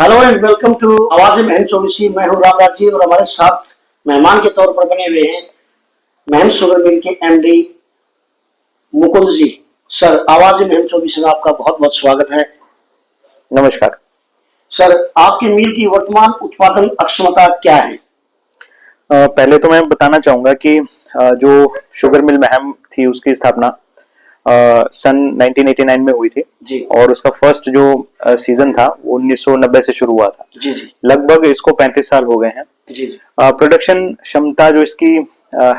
Hello and welcome to आवाज़ महम चौबीसी। मैं हूं रामराज जी और हमारे साथ मेहमान के तौर पर बने हुए हैं महम शुगर मिल के एमडी मुकुंद जी। सर, आवाज़ महम चौबीसी में आपका बहुत बहुत स्वागत है। नमस्कार। सर, आपकी मिल की वर्तमान उत्पादन अक्षमता क्या है? पहले तो मैं बताना चाहूंगा कि जो शुगर मिल महम थी उसकी स्थापना सन 1989 में हुई थी जी। और उसका फर्स्ट जो सीजन था वो 1990 से शुरू हुआ था। जी जी। लगभग इसको 35 साल हो गए हैं। जी जी। प्रोडक्शन क्षमता जो इसकी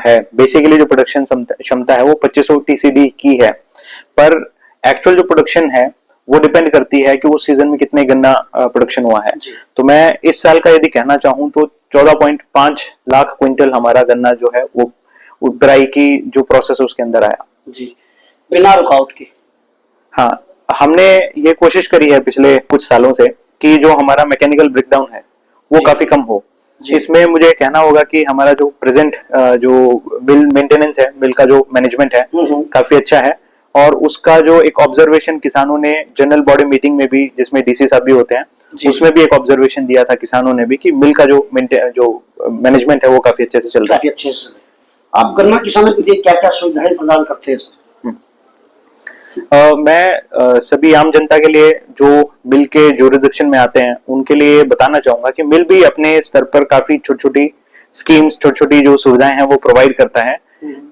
है, बेसिकली जो प्रोडक्शन क्षमता है वो 2500 टीसीडी की है, पर एक्चुअल जो प्रोडक्शन है वो डिपेंड करती है कि उस सीजन में कितने गन्ना प्रोडक्शन हुआ है। तो मैं इस साल का यदि कहना चाहूं तो 14.5 लाख क्विंटल हमारा गन्ना जो है वो पेराई की जो प्रोसेस है उसके अंदर आया। जी, बिना रुकावट के। हाँ, हमने ये कोशिश करी है पिछले कुछ सालों से कि जो हमारा मैकेनिकल ब्रेकडाउन है वो काफी कम हो। इसमें मुझे कहना होगा कि हमारा जो प्रेजेंट जो मिल मेंटेनेंस है, मिल का जो मैनेजमेंट है काफी अच्छा है। और उसका जो एक ऑब्जर्वेशन किसानों ने जनरल बॉडी मीटिंग में भी, जिसमें डीसी साहब भी होते हैं, उसमें भी एक ऑब्जर्वेशन दिया था किसानों ने भी कि मिल का जो मैनेजमेंट है वो काफी अच्छे से चल रहा है। काफी अच्छे से। आप गन्ना किसानों के लिए क्या क्या सुविधाएं प्रदान करते हैं सर? मैं सभी आम जनता के लिए जो मिल के ज्यूरिसडिक्शन में आते हैं उनके लिए बताना चाहूंगा कि मिल भी अपने स्तर पर काफी छोटी छोटी स्कीम्स, छोटी छोटी जो सुविधाएं हैं वो प्रोवाइड करता है।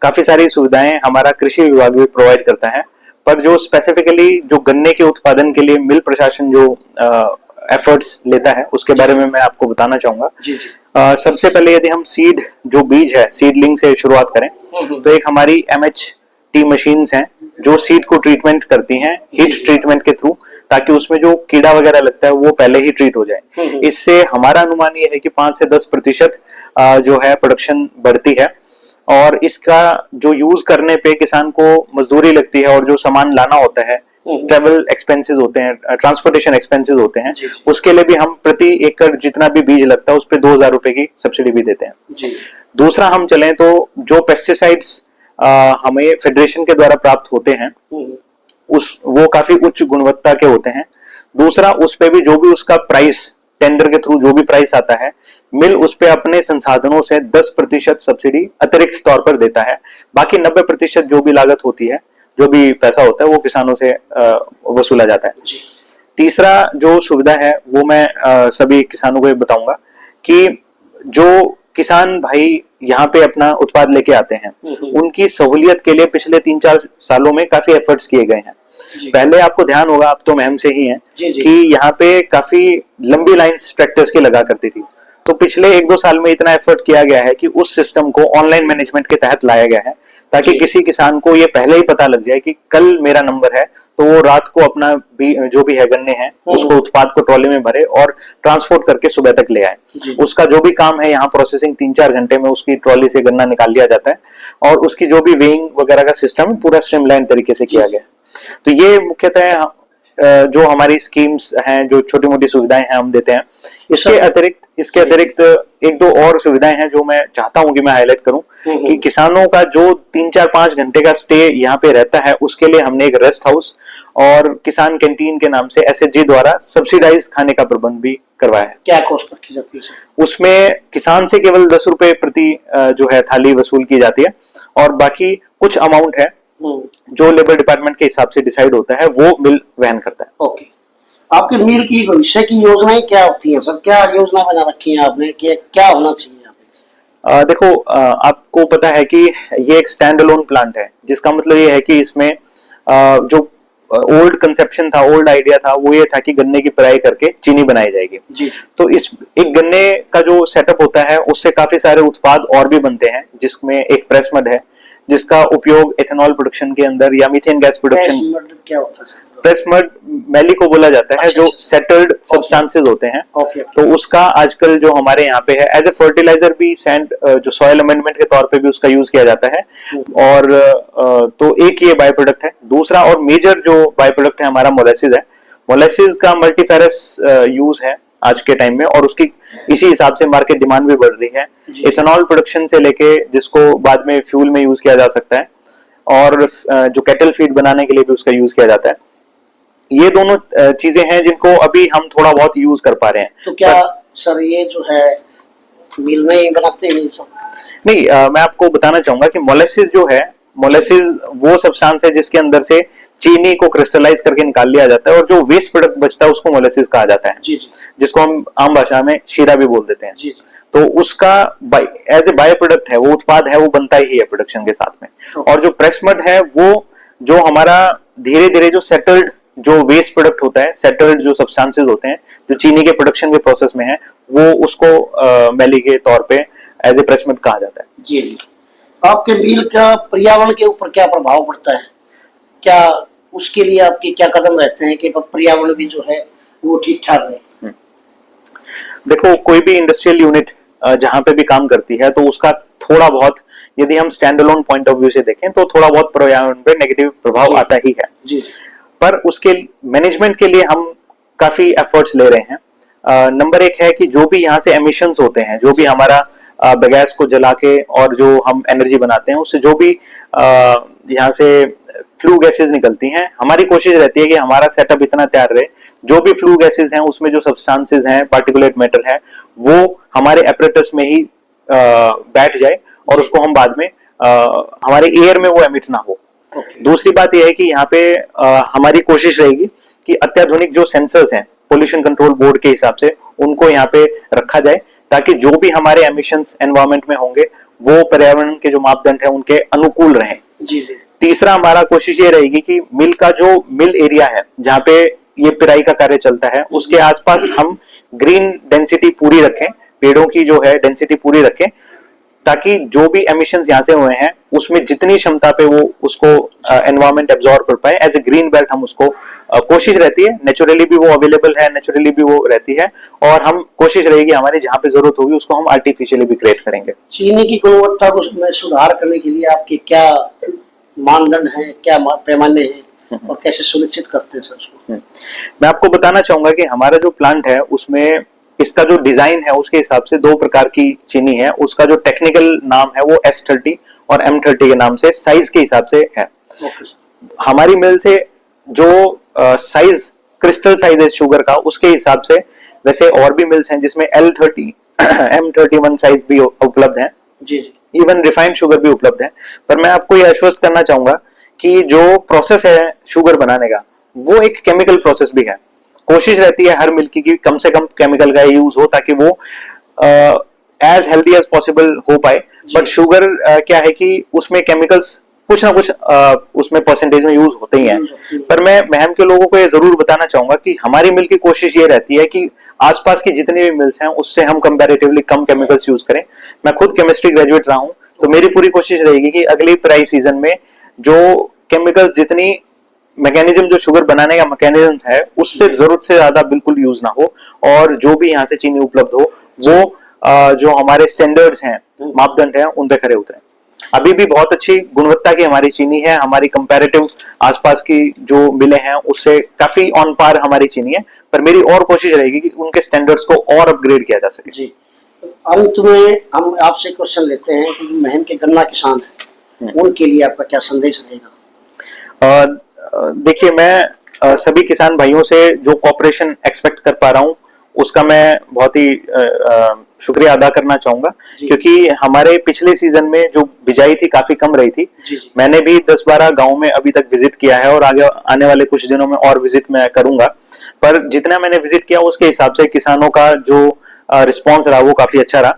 काफी सारी सुविधाएं हमारा कृषि विभाग भी प्रोवाइड करता है, पर जो स्पेसिफिकली जो गन्ने के उत्पादन के लिए मिल प्रशासन जो एफर्ट्स लेता है उसके बारे में मैं आपको बताना चाहूंगा। सबसे पहले यदि हम सीड जो बीज है, सीडलिंग से शुरुआत करें तो एक हमारी MHT मशीन्स हैं जो सीड को ट्रीटमेंट करती हैं हीट ट्रीटमेंट के थ्रू, ताकि उसमें जो कीड़ा वगैरह लगता है वो पहले ही ट्रीट हो जाए। इससे हमारा अनुमान ये है कि 5 से 10% जो है प्रोडक्शन बढ़ती है। और इसका जो यूज करने पे किसान को मजदूरी लगती है और जो सामान लाना होता है, ट्रेवल एक्सपेंसेस होते हैं, ट्रांसपोर्टेशन एक्सपेंसेस होते हैं, उसके लिए भी हम प्रति एकड़ जितना भी बीज लगता है उस पर 2000 रुपए की सब्सिडी भी देते हैं। दूसरा हम चलें तो जो पेस्टिसाइड्स हमें फेडरेशन के द्वारा प्राप्त होते हैं वो काफी उच्च गुणवत्ता के होते हैं। दूसरा, उस पे भी जो भी उसका प्राइस टेंडर के थ्रू जो भी प्राइस आता है, मिल उस पे अपने संसाधनों से 10% सब्सिडी अतिरिक्त तौर पर देता है। बाकी 90% जो भी लागत होती है, जो भी पैसा होता है वो किसानों से वसूला जाता है। तीसरा जो सुविधा है वो मैं सभी किसानों को बताऊंगा कि जो किसान भाई यहाँ पे अपना उत्पाद लेके आते हैं उनकी सहूलियत के लिए पिछले 3-4 सालों में काफी एफर्ट्स किए गए हैं। पहले आपको ध्यान होगा, आप तो महम से ही हैं, कि यहाँ पे काफी लंबी लाइंस ट्रैक्टर्स की लगा करती थी। तो पिछले 1-2 साल में इतना एफर्ट किया गया है कि उस सिस्टम को ऑनलाइन मैनेजमेंट के तहत लाया गया है, ताकि किसी किसान को ये पहले ही पता लग जाए कि कल मेरा नंबर है, तो वो रात को अपना भी जो भी है गन्ने हैं उसको उत्पाद को ट्रॉली में भरे और ट्रांसपोर्ट करके सुबह तक ले आए। उसका जो भी काम है यहाँ प्रोसेसिंग 3-4 घंटे में उसकी ट्रॉली से गन्ना निकाल लिया जाता है और उसकी जो भी वेइंग वगैरह का सिस्टम पूरा स्ट्रीमलाइन तरीके से किया गया। तो ये मुख्यतः जो हमारी स्कीम्स हैं, जो छोटी मोटी सुविधाएं हैं हम देते हैं। इसके अतिरिक्त 1-2 और सुविधाएं हैं जो मैं चाहता हूं कि मैं हाईलाइट करूं कि किसानों का जो 3-4-5 घंटे का स्टे यहाँ पे रहता है उसके लिए हमने एक रेस्ट हाउस और किसान कैंटीन के नाम से SHG द्वारा सब्सिडाइज खाने का प्रबंध भी करवाया है। क्या कॉस्ट रखी जाती है? उसमें किसान से केवल 10 रुपए प्रति जो है थाली वसूल की जाती है और बाकी कुछ अमाउंट है जो लेबर डिपार्टमेंट के हिसाब से डिसाइड होता है, वो मिल वहन करता है। ओके। आपके मिल की भविष्य की योजनाएं क्या होती हैं सर? क्या योजना बना रखी है आपने कि क्या होना चाहिए? देखो, आपको पता है कि ये एक स्टैंड अलोन प्लांट है, जिसका मतलब ये है कि इसमें जो ओल्ड कंसेप्शन था, ओल्ड आइडिया था, वो ये था कि गन्ने की पेराई करके चीनी बनाई जाएगी। तो इस एक गन्ने का जो सेटअप होता है उससे काफी सारे उत्पाद और भी बनते हैं, जिसमें एक प्रेस मड है जिसका उपयोग एथेनॉल प्रोडक्शन के अंदर या मीथेन गैस प्रोडक्शन। क्या होता है? प्रेस मड मैली को बोला जाता है, जो सेटल्ड सब्सटेंसेस होते हैं। तो उसका आजकल जो हमारे यहाँ पे है एज ए फर्टिलाइजर भी, सैंड जो सॉइल अमेंडमेंट के तौर पे भी उसका यूज किया जाता है। और तो एक ये बाय प्रोडक्ट है। दूसरा और मेजर जो बाय प्रोडक्ट है हमारा मोलेसिस है। मोलेसिस का मल्टीफेरस यूज है आज के टाइम में और उसकी इसी हिसाब से मार्केट डिमांड भी बढ़ रही है। इथेनॉल प्रोडक्शन से लेके जिसको बाद में फ्यूल में यूज किया जा सकता है और जो कैटल फीड बनाने के लिए भी उसका यूज किया जाता है। ये दोनों चीजें हैं जिनको अभी हम थोड़ा बहुत यूज कर पा रहे हैं। तो क्या सर ये जो है मिल में ही बनाते हैं ये सब? नहीं, मैं आपको बताना चाहूंगा कि मोलेसिस जो है, मोलेसिस वो सब्सटेंस है जिसके अंदर से चीनी को क्रिस्टलाइज करके निकाल लिया जाता है और जो वेस्ट प्रोडक्ट बचता है उसको मोलेसिस कहा जाता है, जी जी जिसको हम आम भाषा में शीरा भी बोल देते हैं। जी। तो उसका एज ए बाय प्रोडक्ट है, वो उत्पाद है, वो बनता ही है प्रोडक्शन के साथ में। और जो प्रेस मड है वो जो हमारा धीरे धीरे जो सेटल्ड जो वेस्ट प्रोडक्ट होता है, सेटल्ड जो सब्सटेंसेस होते हैं जो चीनी के प्रोडक्शन के प्रोसेस में है, वो उसको मैली के तौर पे एज ए प्रेस मड कहा जाता है। जी जी। आपके मिल का पर्यावरण के ऊपर क्या प्रभाव पड़ता है? क्या उसके लिए आपके क्या कदम रहते हैं कि पर्यावरण भी जो है वो ठीक ठाक रहे? देखो, कोई भी इंडस्ट्रियल यूनिट जहां पे भी काम करती है तो उसका थोड़ा बहुत, यदि हम stand alone point of view से देखें तो थोड़ा बहुत पर्यावरण पे नेगेटिव प्रभाव आता ही है। जी। पर उसके मैनेजमेंट के लिए हम काफी एफर्ट्स ले रहे हैं। नंबर एक है कि जो भी यहाँ से एमिशंस होते हैं, जो भी हमारा बगैस को जला के और जो हम एनर्जी बनाते हैं उससे जो भी यहाँ से फ्लू गैसेस निकलती हैं, हमारी कोशिश रहती है कि हमारा सेटअप इतना तैयार रहे, जो भी फ्लू गैसेस हैं उसमें जो सब्सटेंसेस हैं, पार्टिकुलेट मैटर है, वो हमारे एपरेटस में ही बैठ जाए और उसको हम बाद में हमारे एयर में वो एमिट ना हो। दूसरी बात यह है कि यहाँ पे हमारी कोशिश रहेगी कि अत्याधुनिक जो सेंसर्स हैं पोल्यूशन कंट्रोल बोर्ड के हिसाब से उनको यहाँ पे रखा जाए, ताकि जो भी हमारे एमिशंस एनवायरमेंट में होंगे वो पर्यावरण के जो मापदंड है उनके अनुकूल रहें। जी। तीसरा हमारा कोशिश ये रहेगी कि मिल का जो मिल एरिया है जहाँ पे ये पिराई का कार्य चलता है उसके आसपास हम ग्रीन डेंसिटी पूरी रखें, पेड़ों की जो है डेंसिटी पूरी रखें, ताकि जो भी एमिशंस यहाँ से हुए हैं उसमें जितनी क्षमता पे वो उसको एनवायरमेंट एब्जॉर्ब कर पाए, एज ए ग्रीन बेल्ट हम उसको कोशिश रहती है। नेचुरली भी वो अवेलेबल है, नेचुरली भी वो रहती है, और हम कोशिश रहेगी हमारी जहाँ पे जरूरत होगी उसको हम आर्टिफिशियली भी क्रिएट करेंगे। चीनी की गुणवत्ता को में सुधार करने के लिए आपके क्या मानदंड हैं, क्या पैमाने हैं और कैसे सुनिश्चित करते हैं सर उसको? मैं आपको बताना चाहूंगा कि हमारा जो प्लांट है उसमें इसका जो डिजाइन है उसके हिसाब से दो प्रकार की चीनी है। उसका जो टेक्निकल नाम है वो S30 और M30 के नाम से साइज के हिसाब से है। हमारी मिल से जो साइज क्रिस्टल साइज है शुगर का उसके हिसाब से, वैसे और भी मिल्स हैं जिसमें L30 M31 साइज भी उपलब्ध है, इवन रिफाइंड शुगर भी उपलब्ध है। पर मैं आपको ये आश्वस्त करना चाहूंगा कि जो प्रोसेस है शुगर बनाने का वो एक केमिकल प्रोसेस भी है। कोशिश रहती है हर मिल्क की कम से कम केमिकल का यूज हो ताकि वो एज हेल्दी एज पॉसिबल हो पाए। बट शुगर क्या है कि उसमें केमिकल्स कुछ ना कुछ उसमें परसेंटेज में यूज होते ही हैं। पर मैं महम के लोगों को ये जरूर बताना चाहूंगा कि हमारी मिल की कोशिश ये रहती है कि आसपास की जितनी भी मिल्स हैं उससे हम कंपैरेटिवली कम केमिकल्स यूज करें। मैं खुद केमिस्ट्री ग्रेजुएट रहा हूं, तो मेरी पूरी कोशिश रहेगी कि अगली प्राइस सीजन में जो केमिकल्स जितनी मैकेनिज्म जो शुगर बनाने का मैकेनिज्म है उससे जरूरत से ज्यादा बिल्कुल यूज ना हो, और जो भी यहाँ से चीनी उपलब्ध हो वो जो हमारे स्टैंडर्ड्स हैं, मापदंड हैं, उन पे खरे उतरे। अभी भी बहुत अच्छी गुणवत्ता की हमारी चीनी है, हमारी कंपैरेटिव आसपास की जो मिले हैं उससे काफी ऑन पार हमारी चीनी है। पर मेरी और कोशिश रहेगी कि उनके स्टैंडर्ड्स को और अपग्रेड किया जा सके। जी। अंत में हम आपसे क्वेश्चन लेते हैं कि महम के गन्ना किसान हैं उनके लिए आपका क्या संदेश रहेगा? देखिए, मैं सभी किसान भाइयों से जो कोऑपरेशन एक्सपेक्ट कर पा रहा हूँ उसका मैं बहुत ही शुक्रिया अदा करना चाहूंगा, क्योंकि हमारे पिछले सीजन में जो बिजाई थी काफी कम रही थी। मैंने भी 10-12 गांव में अभी तक विजिट किया है और आगे आने वाले कुछ दिनों में और विजिट मैं करूंगा। पर जितना मैंने विजिट किया उसके हिसाब से किसानों का जो रिस्पॉन्स रहा वो काफी अच्छा रहा।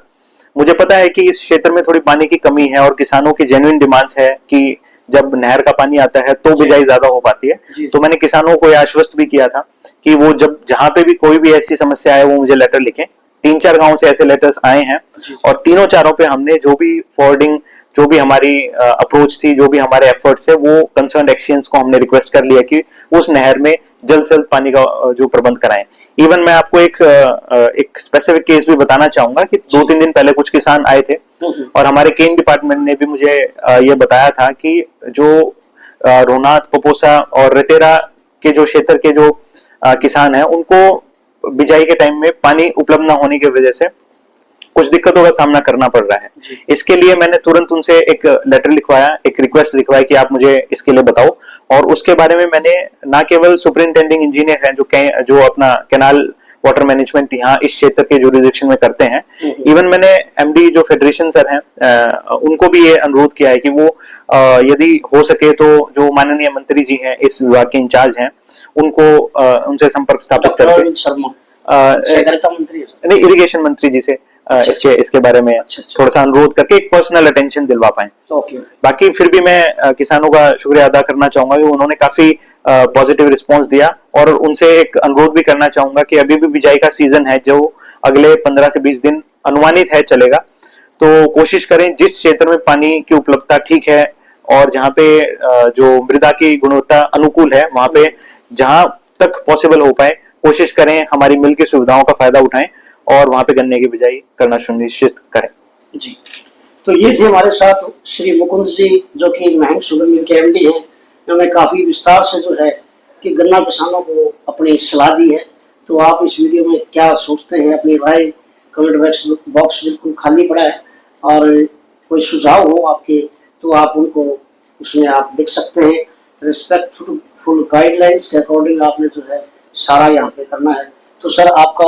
मुझे पता है कि इस क्षेत्र में थोड़ी पानी की कमी है और किसानों की जेन्युइन डिमांड्स है कि जब नहर का पानी आता है तो बिजाई ज्यादा हो पाती है। तो मैंने किसानों को यह आश्वस्त भी किया था कि वो जब जहां पे भी कोई भी ऐसी समस्या है वो मुझे लेटर लिखें। 3-4 गांव से ऐसे लेटर्स आए हैं और तीनों चारों पे हमने जो भी फॉरवर्डिंग, जो भी हमारी अप्रोच थी, जो भी हमारे एफर्ट्स थे, वो कंसर्न एक्सचेंज को हमने रिक्वेस्ट कर लिया कि उस नहर में जल्द से जल्द पानी का जो प्रबंध कराएं। इवन मैं आपको एक स्पेसिफिक केस भी बताना चाहूंगा कि 2-3 दिन पहले कुछ किसान आए थे और हमारे केन डिपार्टमेंट ने भी मुझे ये बताया था कि जो रोहनाथ, पपोसा और रेतेरा के जो क्षेत्र के जो किसान हैं उनको बिजाई के टाइम में पानी उपलब्ध न होने की वजह से कुछ दिक्कतों का सामना करना पड़ रहा है। इसके लिए मैंने तुरंत उनसे एक लेटर लिखवाया, एक रिक्वेस्ट लिखवाई कि आप मुझे इसके लिए बताओ, और उसके बारे में मैंने ना केवल सुपरिंटेंडिंग इंजीनियर हैं जो अपना कैनाल वाटर मैनेजमेंट यहाँ इस क्षेत्र के जुरिडिक्शन में करते हैं, इवन मैंने एमडी जो फेडरेशन सर हैं उनको भी ये अनुरोध किया है कि वो यदि हो सके तो जो माननीय मंत्री जी हैं इस विभाग के इंचार्ज हैं उनको उनसे संपर्क स्थापित करके शर्मा अ, सहकारिता मंत्री है सर। नहीं, इरिगेशन मंत्री जी से इसके बारे में थोड़ा सा अनुरोध करके एक पर्सनल अटेंशन दिलवा पाए। ओके। बाकी फिर भी मैं किसानों का शुक्रिया अदा करना चाहूंगा कि उन्होंने काफी पॉजिटिव रिस्पांस दिया, और उनसे एक अनुरोध भी करना चाहूंगा कि अभी भी बिजाई का सीजन है जो अगले 15 से 20 दिन अनुमानित है चलेगा, तो कोशिश करें जिस क्षेत्र में पानी की उपलब्धता ठीक है और जहाँ पे जो मृदा की गुणवत्ता अनुकूल है वहां पे जहां तक पॉसिबल हो पाए कोशिश करें हमारी मिल की सुविधाओं का फायदा उठाएं और वहां पे गन्ने की बिजाई करना सुनिश्चित करें। जी, तो ये थे हमारे साथ श्री मुकुंद जी जो कि महंग शुगर मिल के एमडी हैं। उन्होंने काफी विस्तार से जो है कि गन्ना किसानों को अपनी सलाह दी है। तो आप इस वीडियो में क्या सोचते हैं, अपनी राय कमेंट बॉक्स बिल्कुल खाली पड़ा है, और कोई सुझाव हो आपके तो आप उनको उसमें आप लिख सकते हैं। रिस्पेक्टफुल गाइडलाइंस के अकॉर्डिंग आपने जो है सारा यहाँ पे करना है। तो सर आपका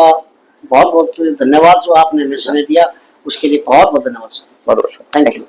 बहुत बहुत धन्यवाद जो आपने हमें समय दिया, उसके लिए बहुत बहुत धन्यवाद सर। बहुत बहुत थैंक यू।